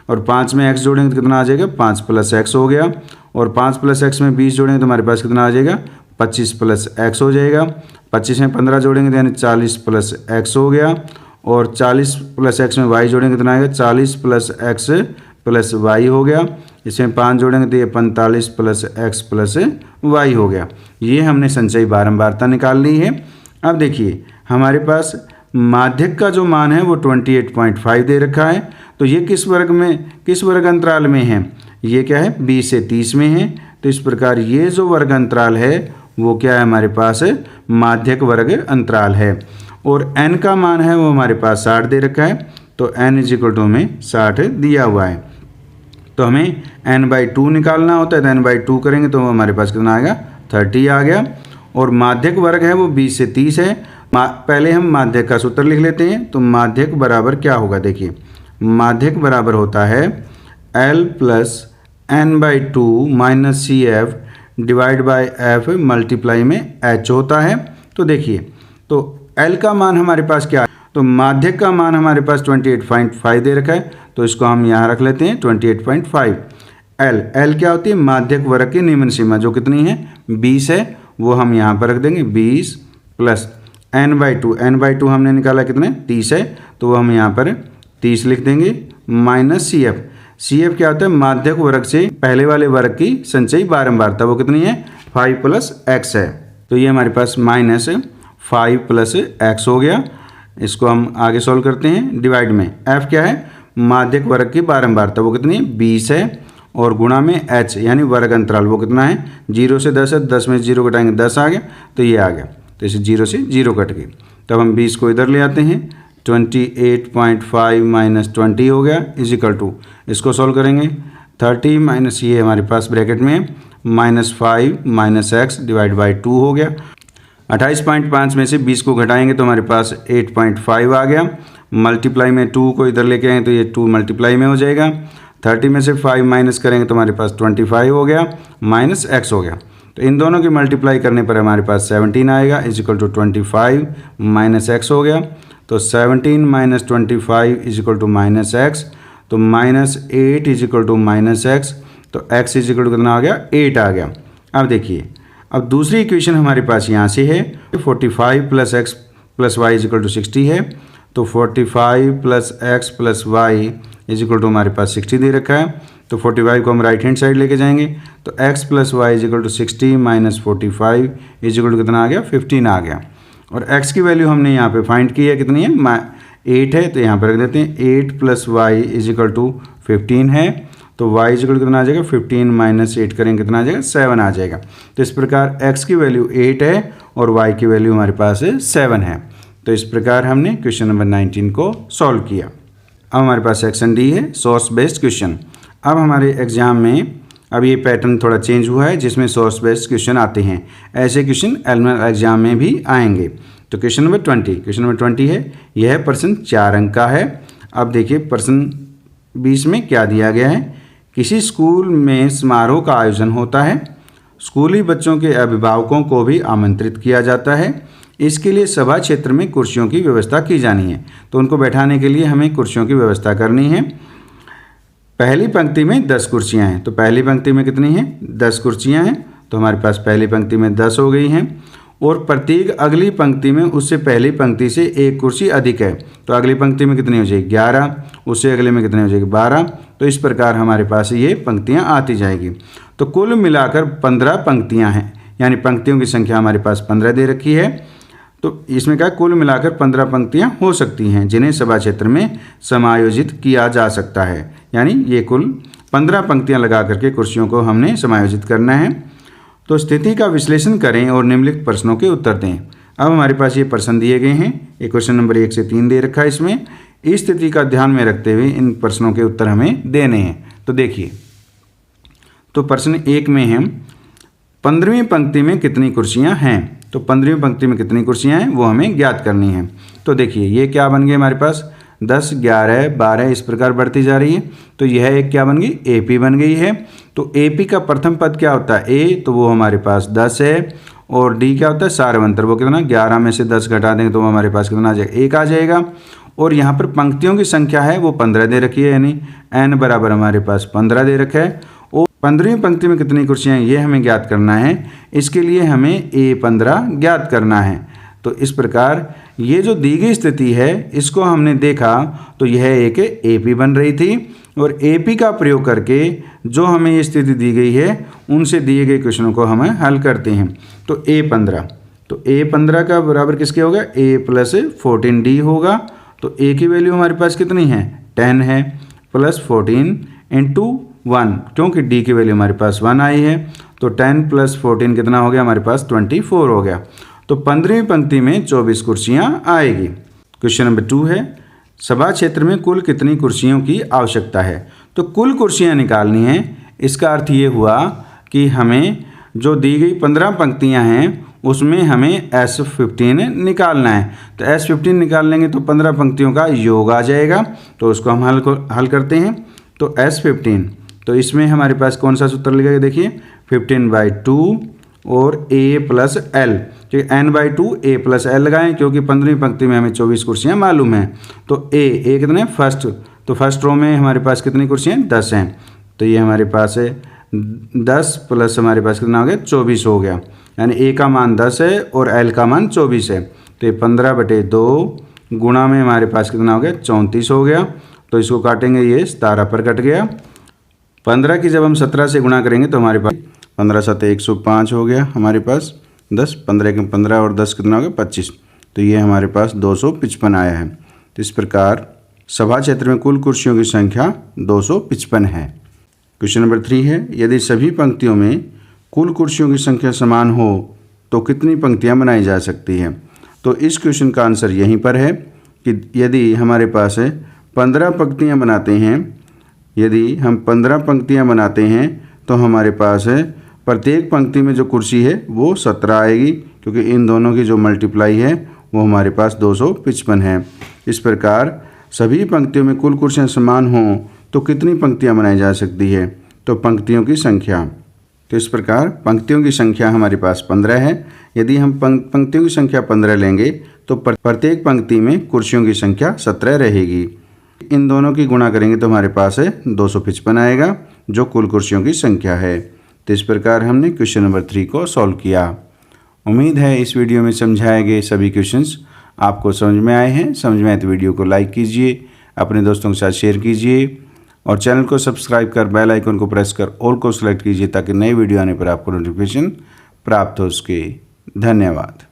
और 5 में x जोड़ेंगे तो कितना आ जाएगा, 5 प्लस x हो गया, और 5 प्लस x में 20 जोड़ेंगे तो हमारे पास कितना आ जाएगा, 25 प्लस x हो जाएगा। 25 में 15 जोड़ेंगे तो यानी 40 प्लस x हो गया, और 40 प्लस x में y जोड़ेंगे कितना आएगा, 40 प्लस x प्लस y हो गया। इसमें 5 जोड़ेंगे तो ये 45 प्लस x प्लस y हो गया। ये हमने संचयी बारंबारता निकाल ली है। अब देखिए हमारे पास माध्यक का जो मान है वो 28.5 दे रखा है। तो ये किस वर्ग अंतराल में है, ये क्या है, 20 से 30 में है। तो इस प्रकार ये जो वर्ग अंतराल है वो क्या है, हमारे पास माध्यक वर्ग अंतराल है। और n का मान है वो हमारे पास 60 दे रखा है। तो n इज इक्वल टू हमें 60 दिया हुआ है। तो हमें n/2 निकालना होता है, तो n/2 करेंगे तो हमारे पास कितना आएगा, 30 आ गया। और माध्यक वर्ग है वो 20 से 30 है। पहले हम माध्यक का सूत्र लिख लेते हैं। तो माध्यक बराबर क्या होगा, देखिए माध्यक बराबर होता है L plus n/2 minus CF divide by F multiply में H होता है। तो देखिए तो L का मान हमारे पास क्या है, तो माध्यक का मान हमारे पास 28.5 दे रखा है। तो इसको हम यहाँ रख लेते हैं 28.5। L क्या होती है, माध्यक वर्ग की निम्न सीमा जो कितनी है, 20 है, वो हम यहाँ पर रख देंगे 20 प्लस n/2 हमने निकाला कितने, 30 है, तो वो हम यहाँ पर 30 लिख देंगे, माइनस CF क्या होता है, माध्यक वर्ग से पहले वाले वर्ग की संचयी बारंबारता वो कितनी है, 5 प्लस x है। तो ये हमारे पास माइनस 5 प्लस x हो गया। इसको हम आगे सॉल्व करते हैं, डिवाइड में f क्या है, माध्यक वर्ग की बारंबारता वो कितनी है, 20 है, और गुणा में h यानी वर्ग अंतराल वो कितना है, 0 से 10 है, 10 में 0 घटाएंगे 10 आ गया, तो ये आ गया। तो इसे 0 से 0 कट गए। तब हम 20 को इधर ले आते हैं, 28.5 माइनस 20 हो गया इज इक्वल टू, इसको सॉल्व करेंगे 30 माइनस ये हमारे पास ब्रैकेट में minus 5 minus x divide by 2 हो गया। 28.5 में से 20 को घटाएंगे तो हमारे पास 8.5 आ गया। मल्टीप्लाई में 2 को इधर लेके आएँ तो ये 2 मल्टीप्लाई में हो जाएगा। 30 में से 5 माइनस करेंगे तो हमारे पास 25 हो गया, माइनस x हो गया। तो इन दोनों की मल्टीप्लाई करने पर हमारे पास 17 आएगा is equal to 25 minus x हो गया। तो 17 minus 25 is equal to minus x, तो minus 8 is equal to minus x, तो x इज इक्वल टू कितना आ गया, 8 आ गया। अब देखिए, अब दूसरी इक्वेशन हमारे पास यहाँ से है 45 plus x plus y is equal to 60 है। तो 45 plus x plus y is equal to हमारे पास 60 दे रखा है। तो 45 को हम राइट हैंड साइड लेके जाएंगे, तो x plus y is equal to 60 minus 45 is equal to कितना आ गया, 15 आ गया। और x की वैल्यू हमने यहाँ पे फाइंड की है, कितनी है, 8 है, तो यहाँ पर रख देते हैं 8 plus y is equal to 15 है। तो y इज इक्वल टू कितना आ जाएगा, 15 माइनस 8 करेंगे कितना आ जाएगा, 7 आ जाएगा। तो इस प्रकार x की वैल्यू 8 है और y की वैल्यू हमारे पास 7 है। तो इस प्रकार हमने क्वेश्चन नंबर 19 को सॉल्व किया। अब हमारे पास सेक्शन डी है सोर्स बेस्ड क्वेश्चन। अब हमारे एग्जाम में अब ये पैटर्न थोड़ा चेंज हुआ है जिसमें सोर्स बेस्ड क्वेश्चन आते हैं। ऐसे क्वेश्चन एनुअल एग्जाम में भी आएंगे। तो क्वेश्चन नंबर 20 है, यह प्रश्न 4 अंक का है। अब देखिए प्रश्न 20 में क्या दिया गया है, किसी स्कूल में समारोह का आयोजन होता है स्कूली बच्चों के अभिभावकों को भी आमंत्रित किया जाता है। इसके लिए सभा क्षेत्र में कुर्सियों की व्यवस्था की जानी है। तो उनको बैठाने के लिए हमें कुर्सियों की व्यवस्था करनी है। पहली पंक्ति में 10 कुर्सियां हैं, तो पहली पंक्ति में कितनी हैं? 10 कुर्सियां हैं। तो हमारे पास पहली पंक्ति में 10 हो गई हैं और प्रत्येक अगली पंक्ति में उससे पहली पंक्ति से एक कुर्सी अधिक है। तो अगली पंक्ति में कितनी हो जाएगी? 11। उससे अगले में कितनी हो जाएगी? 12। तो इस प्रकार हमारे पास ये पंक्तियाँ आती जाएगी। तो कुल मिलाकर 15 पंक्तियाँ हैं, यानी पंक्तियों की संख्या हमारे पास 15 दे रखी है। तो इसमें क्या कुल मिलाकर 15 पंक्तियाँ हो सकती हैं जिन्हें सभा क्षेत्र में समायोजित किया जा सकता है। यानी ये कुल 15 पंक्तियाँ लगा करके कुर्सियों को हमने समायोजित करना है। तो स्थिति का विश्लेषण करें और निम्नलिखित प्रश्नों के उत्तर दें। अब हमारे पास ये प्रश्न दिए गए हैं। एक क्वेश्चन नंबर 1 से 3 दे रखा है। इसमें इस स्थिति का ध्यान में रखते हुए इन प्रश्नों के उत्तर हमें देने हैं। तो देखिए, तो प्रश्न 1 में हम 15वीं पंक्ति में कितनी कुर्सियां हैं। तो 15वीं पंक्ति में कितनी कुर्सियां हैं वो हमें ज्ञात करनी है। तो देखिए, ये क्या बन गए हमारे पास? 10, 11, 12 इस प्रकार बढ़ती जा रही है। तो यह एक क्या बन गई? AP बन गई है। तो AP का प्रथम पद क्या होता है? A, तो वो हमारे पास 10 है। और D क्या होता है? सार्वंतर। वो कितना? 11 में से 10 घटा देंगे तो वो हमारे पास कितना आ जाएगा? 1 आ जाएगा। और यहाँ पर पंक्तियों की संख्या है वो 15 दे रखी है, यानी n बराबर हमारे पास 15 दे रखा है। और 15वीं पंक्ति में कितनी कुर्सियाँ हैं ये हमें ज्ञात करना है। इसके लिए हमें A15 ज्ञात करना है। तो इस प्रकार ये जो दी गई स्थिति है इसको हमने देखा तो यह एक AP बन रही थी। और AP का प्रयोग करके जो हमें ये स्थिति दी गई है उनसे दिए गए क्वेश्चनों को हमें हल करते हैं। तो A15, तो A15 का बराबर किसके होगा? A + 14D होगा। तो A की वैल्यू हमारे पास कितनी है? 10 है, प्लस 14 × 1, क्योंकि D की वैल्यू हमारे पास 1 आई है। तो 10 + 14 कितना हो गया हमारे पास? 24 हो गया। तो 15वीं पंक्ति में 24 कुर्सियाँ आएगी। क्वेश्चन नंबर 2 है, सभा क्षेत्र में कुल कितनी कुर्सियों की आवश्यकता है। तो कुल कुर्सियाँ निकालनी है। इसका अर्थ ये हुआ कि हमें जो दी गई 15 पंक्तियाँ हैं उसमें हमें S15 निकालना है। तो S15 निकाल लेंगे तो 15 पंक्तियों का योग आ जाएगा। तो उसको हम हल करते हैं। तो S15, तो इसमें हमारे पास कौन सा सूत्र लगेगा? देखिए, 15/2 और A + L, ठीक है, n/2 A + L लगाएं क्योंकि 15वीं पंक्ति में हमें 24 कुर्सियाँ मालूम हैं। तो A कितने? फर्स्ट, तो फर्स्ट रो में हमारे पास कितनी कुर्सियाँ? 10 हैं। तो ये हमारे पास है 10 प्लस हमारे पास कितना हो गया? 24 हो गया। यानी A का मान 10 है और L का मान 24 है। तो ये 15/2 गुणा में हमारे पास कितना हो गया? 34 हो गया। तो इसको काटेंगे, ये 17 पर कट गया। 15 की जब हम 17 से गुणा करेंगे तो हमारे पास 15 × 7 = 105 हो गया हमारे पास। 10, 15 के 15 और 10 कितना हो गया? 25। तो ये हमारे पास 255 आया है। तो इस प्रकार सभा क्षेत्र में कुल कुर्सियों की संख्या 255 है। क्वेश्चन नंबर 3 है, यदि सभी पंक्तियों में कुल कुर्सियों की संख्या समान हो तो कितनी पंक्तियां बनाई जा सकती हैं। तो इस क्वेश्चन का आंसर यहीं पर है कि यदि हमारे पास 15 पंक्तियां बनाते हैं, यदि हम 15 पंक्तियां बनाते हैं तो हमारे पास प्रत्येक पंक्ति में जो कुर्सी है वो 17 आएगी, क्योंकि इन दोनों की जो मल्टीप्लाई है वो हमारे पास 255 है। इस प्रकार सभी पंक्तियों में कुल कुर्सियाँ समान हों तो कितनी पंक्तियाँ बनाई जा सकती है। तो पंक्तियों की संख्या, तो इस प्रकार पंक्तियों की संख्या हमारे पास 15 है। यदि हम पंक्तियों की संख्या 15 लेंगे तो प्रत्येक पंक्ति में कुर्सियों की संख्या 17 रहेगी। इन दोनों की गुणा करेंगे तो हमारे पास 255 आएगा जो कुल कुर्सियों की संख्या है। तो इस प्रकार हमने क्वेश्चन नंबर 3 को सॉल्व किया। उम्मीद है इस वीडियो में समझाए गए सभी क्वेश्चंस आपको समझ में आए हैं। समझ में आए तो वीडियो को लाइक कीजिए, अपने दोस्तों के साथ शेयर कीजिए और चैनल को सब्सक्राइब कर बेल आइकन को प्रेस कर ऑल को सेलेक्ट कीजिए ताकि नई वीडियो आने पर आपको नोटिफिकेशन प्राप्त हो सके। धन्यवाद।